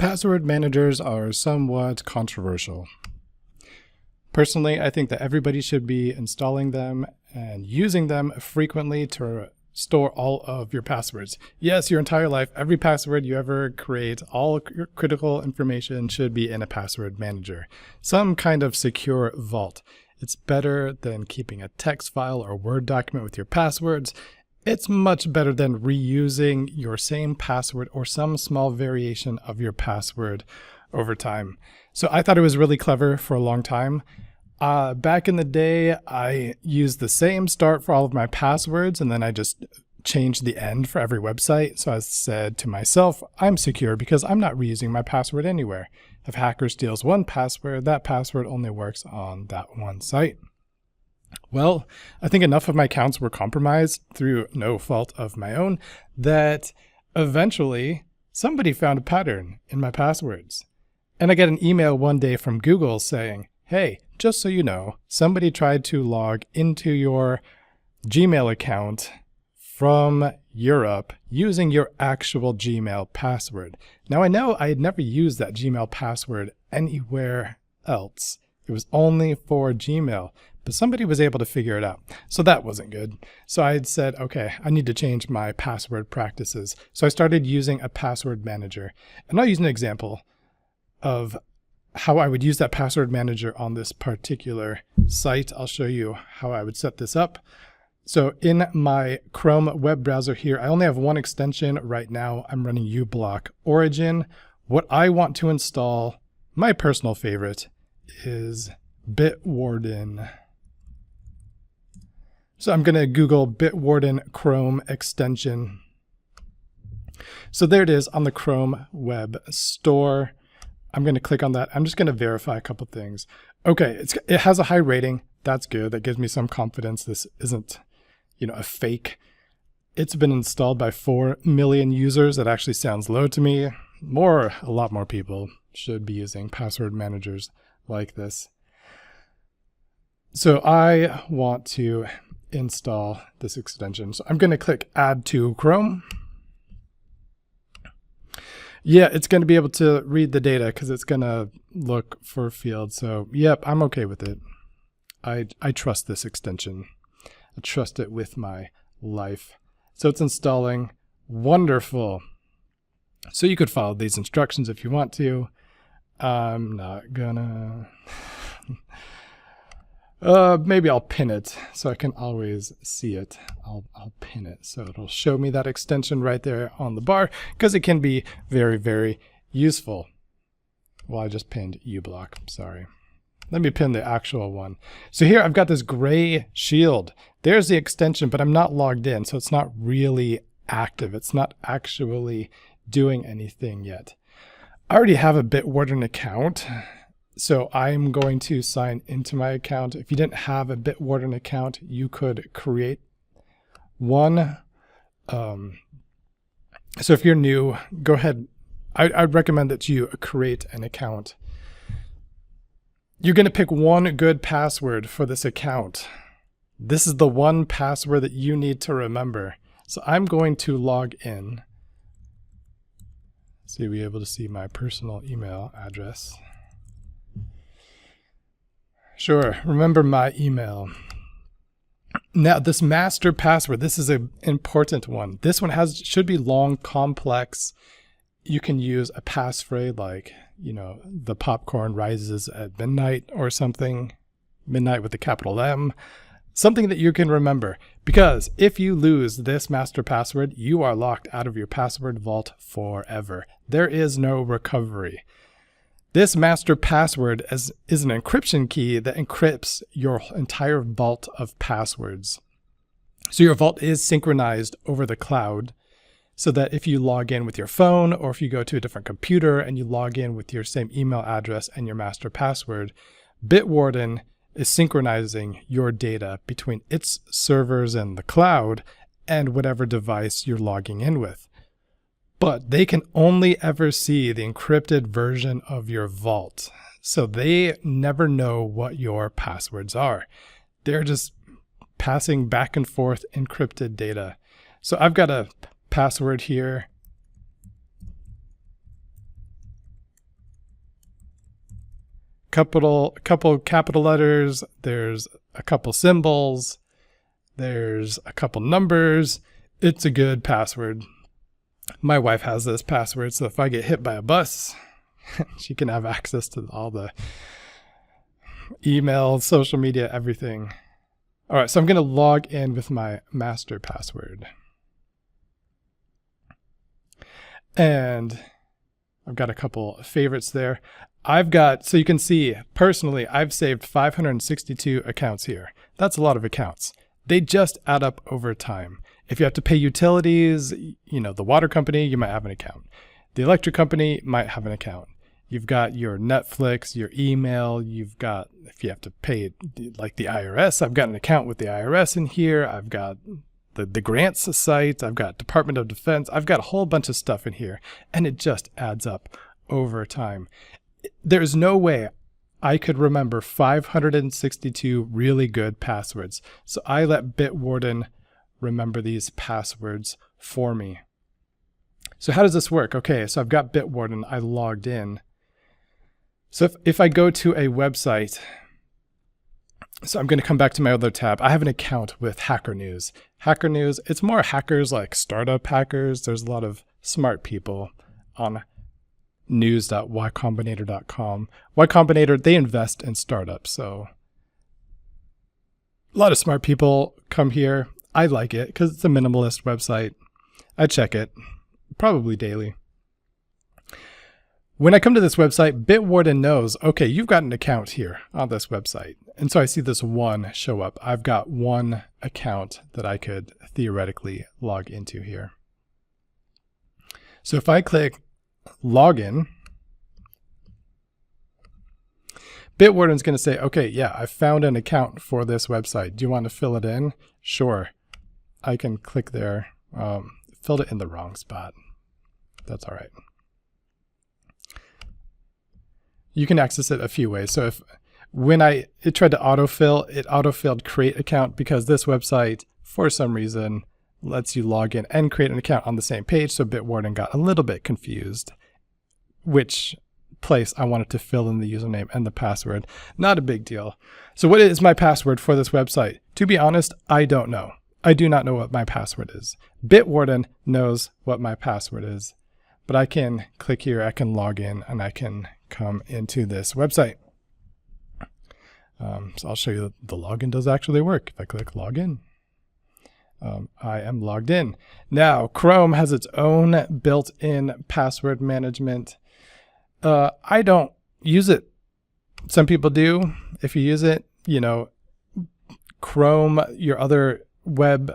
Password managers are somewhat controversial. Personally, I think that everybody should be installing them and using them frequently to store all of your passwords. Yes, your entire life, every password you ever create, all your critical information should be in a password manager. Some kind of secure vault. It's better than keeping a text file or Word document with your passwords. It's much better than reusing your same password or some small variation of your password over time. So I thought it was really clever for a long time. Back in the day, I used the same start for all of my passwords, and then I just changed the end for every website. So I said to myself, I'm secure because I'm not reusing my password anywhere. If a hacker steals one password, that password only works on that one site. Well, I think enough of my accounts were compromised through no fault of my own that eventually somebody found a pattern in my passwords. And I get an email one day from Google saying, hey, just so you know, somebody tried to log into your Gmail account from Europe using your actual Gmail password. Now I know I had never used that Gmail password anywhere else. It was only for Gmail, but somebody was able to figure it out. So that wasn't good. So I had said, okay, I need to change my password practices. So I started using a password manager. And I'll use an example of how I would use that password manager on this particular site. I'll show you how I would set this up. So in my Chrome web browser here, I only have one extension right now. I'm running uBlock Origin. What I want to install, my personal favorite, is Bitwarden. So I'm going to Google Bitwarden Chrome extension. So there it is on the Chrome web store. I'm going to click on that. I'm just going to verify a couple things. Okay, it has a high rating. That's good. That gives me some confidence this isn't, a fake. It's been installed by 4 million users. That actually sounds low to me. A lot more people should be using password managers like this. So I want to install this extension. So I'm going to click Add to Chrome. Yeah, it's going to be able to read the data because it's going to look for fields. So yep, I'm okay with it. I trust this extension. I trust it with my life. So it's installing. Wonderful. So you could follow these instructions if you want to. I'm not gonna. Maybe I'll pin it so I can always see it. I'll pin it so it'll show me that extension right there on the bar because it can be very, very useful. Well, I just pinned uBlock. Sorry. Let me pin the actual one. So here I've got this gray shield. There's the extension, but I'm not logged in, so it's not really active. It's not actually doing anything yet. I already have a Bitwarden account. So I'm going to sign into my account. If you didn't have a Bitwarden account, you could create one. So if you're new, go ahead. I'd recommend that you create an account. You're going to pick one good password for this account. This is the one password that you need to remember. So I'm going to log in. So you'll be able to see my personal email address. Sure, remember my email. Now this master password, this is an important one. This one should be long, complex. You can use a passphrase like, the popcorn rises at midnight or something. Midnight with a capital M. Something that you can remember. Because if you lose this master password, you are locked out of your password vault forever. There is no recovery. This master password is an encryption key that encrypts your entire vault of passwords. So your vault is synchronized over the cloud so that if you log in with your phone or if you go to a different computer and you log in with your same email address and your master password, Bitwarden is synchronizing your data between its servers and the cloud and whatever device you're logging in with. But they can only ever see the encrypted version of your vault. So they never know what your passwords are. They're just passing back and forth encrypted data. So I've got a password here couple capital letters, there's a couple symbols, there's a couple numbers. It's a good password. My wife has this password, so if I get hit by a bus, she can have access to all the email, social media, everything. All right, so I'm going to log in with my master password. And I've got a couple favorites there. So you can see, personally, I've saved 562 accounts here. That's a lot of accounts. They just add up over time. If you have to pay utilities, the water company, you might have an account. The electric company might have an account. You've got your Netflix, your email, if you have to pay like the IRS, I've got an account with the IRS in here. I've got the grants site, I've got Department of Defense, I've got a whole bunch of stuff in here, and it just adds up over time. There's no way I could remember 562 really good passwords. So I let Bitwarden remember these passwords for me. So how does this work? Okay, so I've got Bitwarden, I logged in. So if I go to a website, so I'm going to come back to my other tab. I have an account with Hacker News. Hacker News, it's more hackers like startup hackers. There's a lot of smart people on news.ycombinator.com. Y Combinator, they invest in startups. So a lot of smart people come here. I like it because it's a minimalist website. I check it probably daily. When I come to this website, Bitwarden knows, okay, you've got an account here on this website. And so I see this one show up. I've got one account that I could theoretically log into here. So if I click login, Bitwarden's going to say, okay, yeah, I found an account for this website. Do you want to fill it in? Sure. I can click there. Filled it in the wrong spot. That's all right. You can access it a few ways. So when it tried to autofill, it autofilled create account because this website, for some reason, lets you log in and create an account on the same page. So Bitwarden got a little bit confused which place I wanted to fill in the username and the password. Not a big deal. So what is my password for this website? To be honest, I don't know. I do not know what my password is. Bitwarden knows what my password is, but I can click here, I can log in, and I can come into this website. So I'll show you that the login does actually work. If I click login, I am logged in. Now, Chrome has its own built-in password management. I don't use it. Some people do. If you use it, Chrome, your other web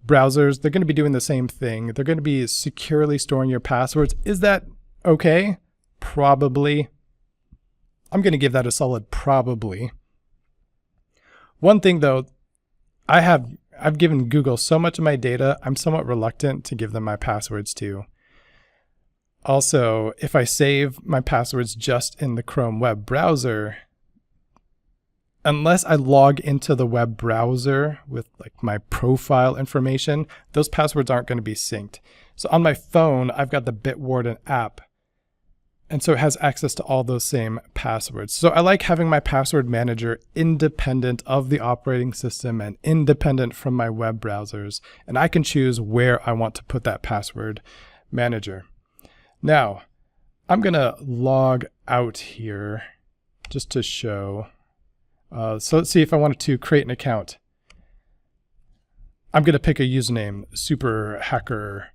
browsers, they're going to be doing the same thing. They're going to be securely storing your passwords. Is that okay? Probably. I'm going to give that a solid probably. One thing though, I've given Google so much of my data, I'm somewhat reluctant to give them my passwords to. Also, if I save my passwords just in the Chrome web browser, unless I log into the web browser with like my profile information, those passwords aren't going to be synced. So on my phone, I've got the Bitwarden app. And so it has access to all those same passwords. So I like having my password manager independent of the operating system and independent from my web browsers. And I can choose where I want to put that password manager. Now, I'm going to log out here just to show. So let's see if I wanted to create an account. I'm going to pick a username, super hacker,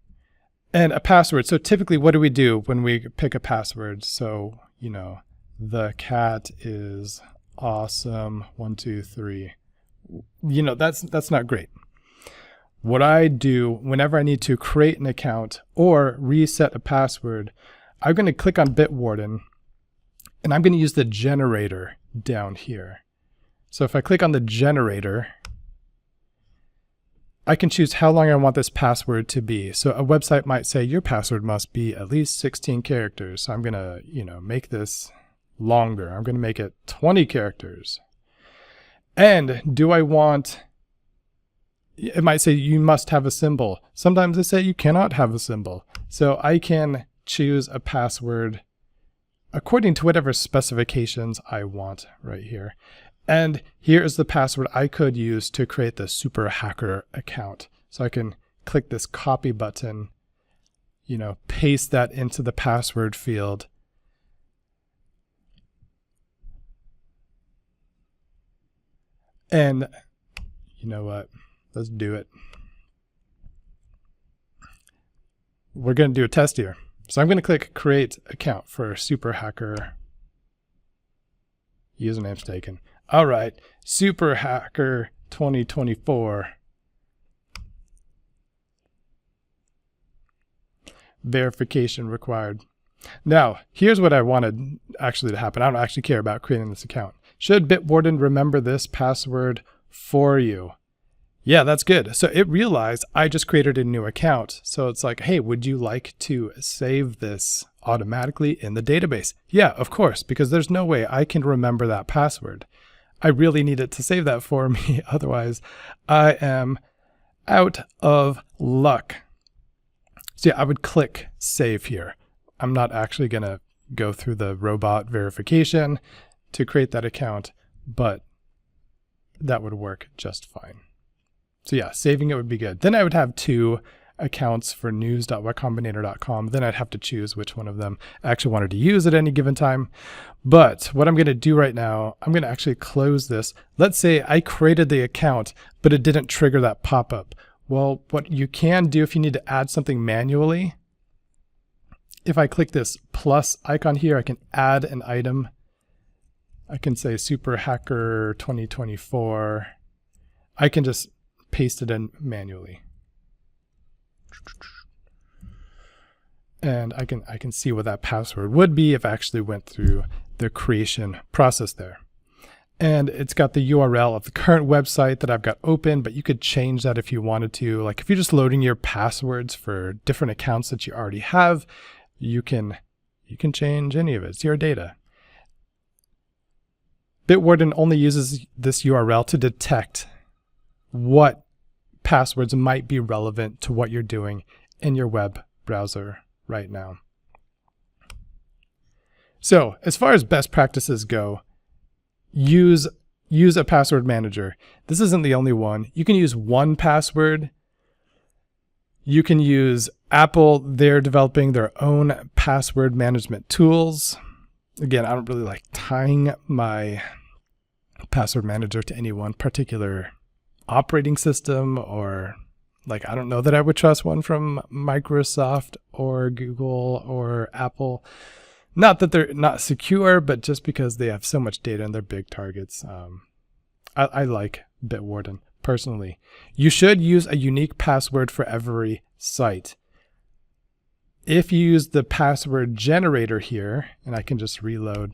and a password. So typically what do we do when we pick a password? So, the cat is awesome, 1, 2, 3. That's not great. What I do whenever I need to create an account or reset a password, I'm going to click on Bitwarden and I'm going to use the generator down here. So if I click on the generator, I can choose how long I want this password to be. So a website might say your password must be at least 16 characters. So I'm going to, make this longer. I'm going to make it 20 characters. And do I want, it might say you must have a symbol. Sometimes they say you cannot have a symbol. So I can choose a password according to whatever specifications I want right here. And here is the password I could use to create the super hacker account. So I can click this copy button, paste that into the password field. And you know what? Let's do it. We're going to do a test here. So I'm going to click create account for super hacker. Username's taken. All right, super hacker 2024. Verification required. Now, here's what I wanted actually to happen. I don't actually care about creating this account. Should Bitwarden remember this password for you? Yeah, that's good. So it realized I just created a new account. So it's like, hey, would you like to save this automatically in the database? Yeah, of course, because there's no way I can remember that password. I really need it to save that for me. Otherwise, I am out of luck. So yeah, I would click save here. I'm not actually going to go through the robot verification to create that account, but that would work just fine. So yeah, saving it would be good. Then I would have two accounts for news.ycombinator.com. Then I'd have to choose which one of them I actually wanted to use at any given time. But what I'm going to do right now, I'm going to actually close this. Let's say I created the account, but it didn't trigger that pop-up. Well, what you can do if you need to add something manually, if I click this plus icon here, I can add an item. I can say Super Hacker 2024. I can just paste it in manually. And I can see what that password would be if I actually went through the creation process there. And it's got the URL of the current website that I've got open, but you could change that if you wanted to. Like if you're just loading your passwords for different accounts that you already have, you can change any of it. It's your data. Bitwarden only uses this URL to detect what passwords might be relevant to what you're doing in your web browser right now. So as far as best practices go, use a password manager. This isn't the only one. You can use 1Password. You can use Apple. They're developing their own password management tools. Again, I don't really like tying my password manager to any one particular operating system, or like I don't know that I would trust one from Microsoft or Google or Apple. Not that they're not secure, but just because they have so much data and they're big targets. I like Bitwarden personally. You should use a unique password for every site. If you use the password generator here, and I can just reload,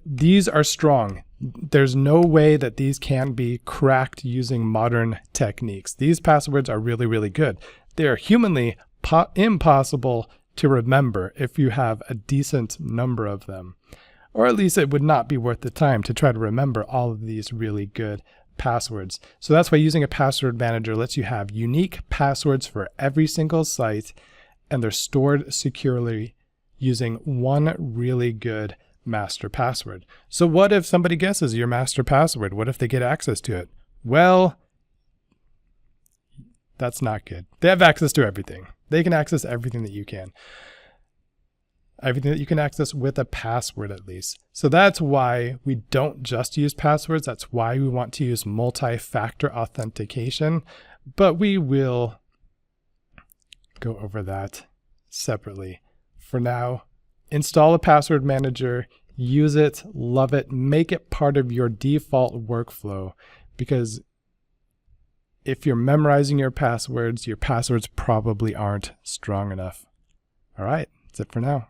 these are strong. There's no way that these can be cracked using modern techniques. These passwords are really, really good. They're humanly impossible to remember if you have a decent number of them. Or at least it would not be worth the time to try to remember all of these really good passwords. So that's why using a password manager lets you have unique passwords for every single site, and they're stored securely using one really good master password. So what if somebody guesses your master password? What if they get access to it? Well, that's not good. They have access to everything. They can access everything that you can. Everything that you can access with a password at least. So that's why we don't just use passwords. That's why we want to use multi-factor authentication. But we will go over that separately. For now, install a password manager, use it, love it, make it part of your default workflow, because if you're memorizing your passwords probably aren't strong enough. All right, that's it for now.